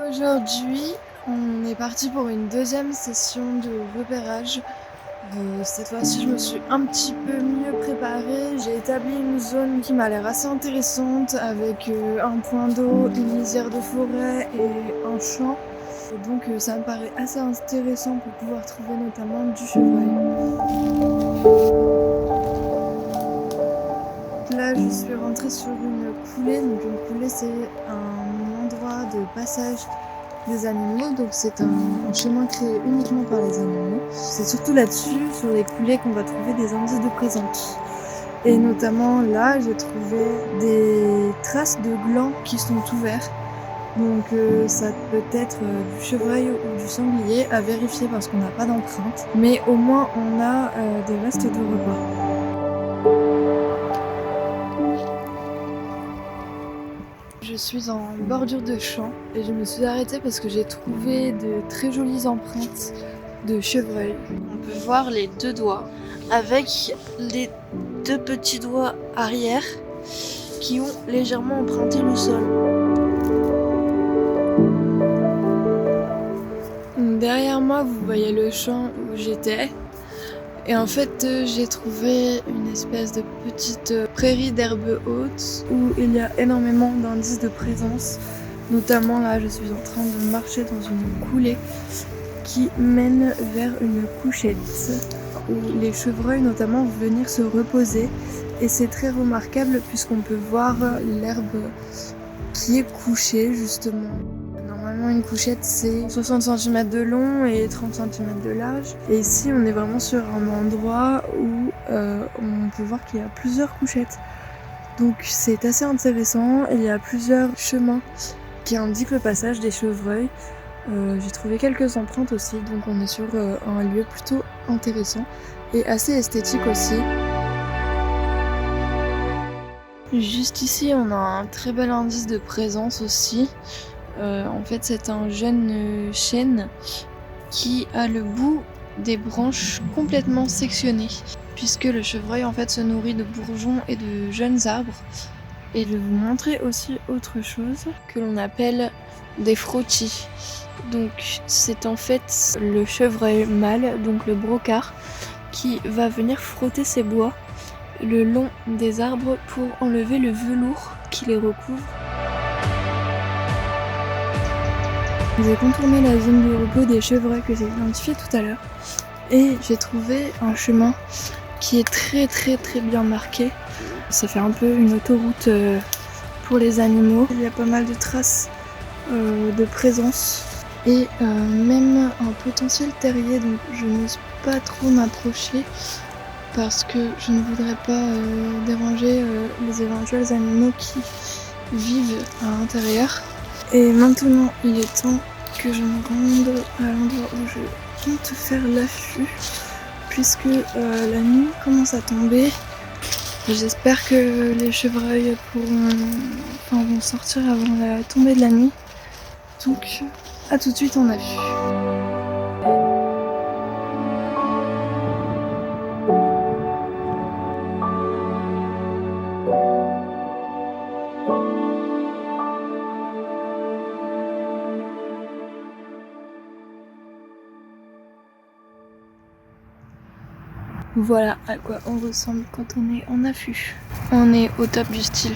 Aujourd'hui, on est parti pour une deuxième session de repérage. Cette fois-ci, je me suis un petit peu mieux préparée. J'ai établi une zone qui m'a l'air assez intéressante avec un point d'eau, une lisière de forêt et un champ. Et donc ça me paraît assez intéressant pour pouvoir trouver notamment du chevreuil. Là, je suis rentrée sur une coulée. Donc une coulée, c'est un endroit de passage des animaux, donc c'est un chemin créé uniquement par les animaux. C'est surtout là-dessus, sur les coulées, qu'on va trouver des indices de présence. Et notamment là, j'ai trouvé des traces de glands qui sont ouverts. Donc ça peut être du chevreuil ou du sanglier à vérifier parce qu'on n'a pas d'empreinte. Mais au moins on a des restes de repas. Je suis en bordure de champ et je me suis arrêtée parce que j'ai trouvé de très jolies empreintes de chevreuil. On peut voir les deux doigts avec les deux petits doigts arrière qui ont légèrement emprunté le sol. Derrière moi, vous voyez le champ où j'étais. Et en fait, j'ai trouvé une espèce de petite prairie d'herbes hautes où il y a énormément d'indices de présence. Notamment là, je suis en train de marcher dans une coulée qui mène vers une couchette où les chevreuils notamment vont venir se reposer. Et c'est très remarquable puisqu'on peut voir l'herbe qui est couchée justement. Normalement une couchette c'est 60 cm de long et 30 cm de large. Et ici on est vraiment sur un endroit où on peut voir qu'il y a plusieurs couchettes. Donc c'est assez intéressant. Il y a plusieurs chemins qui indiquent le passage des chevreuils. J'ai trouvé quelques empreintes aussi, donc on est sur un lieu plutôt intéressant et assez esthétique aussi. Juste ici, on a un très bel indice de présence aussi. En fait, c'est un jeune chêne qui a le bout des branches complètement sectionné, puisque le chevreuil en fait se nourrit de bourgeons et de jeunes arbres. Et je vais vous montrer aussi autre chose que l'on appelle des frottis. Donc c'est en fait le chevreuil mâle, donc le brocard, qui va venir frotter ses bois le long des arbres pour enlever le velours qui les recouvre. J'ai contourné la zone de repos des chevreuils que j'ai identifié tout à l'heure et j'ai trouvé un chemin qui est très bien marqué. Ça fait un peu une autoroute pour les animaux. Il y a pas mal de traces de présence et même un potentiel terrier, donc je n'ose pas trop m'approcher parce que je ne voudrais pas déranger les éventuels animaux qui vivent à l'intérieur. Et maintenant il est temps que je me rende à l'endroit où je compte faire l'affût puisque la nuit commence à tomber. J'espère que les chevreuils vont sortir avant la tombée de la nuit. Donc à tout de suite en affût. Voilà à quoi on ressemble quand on est en affût. On est au top du style.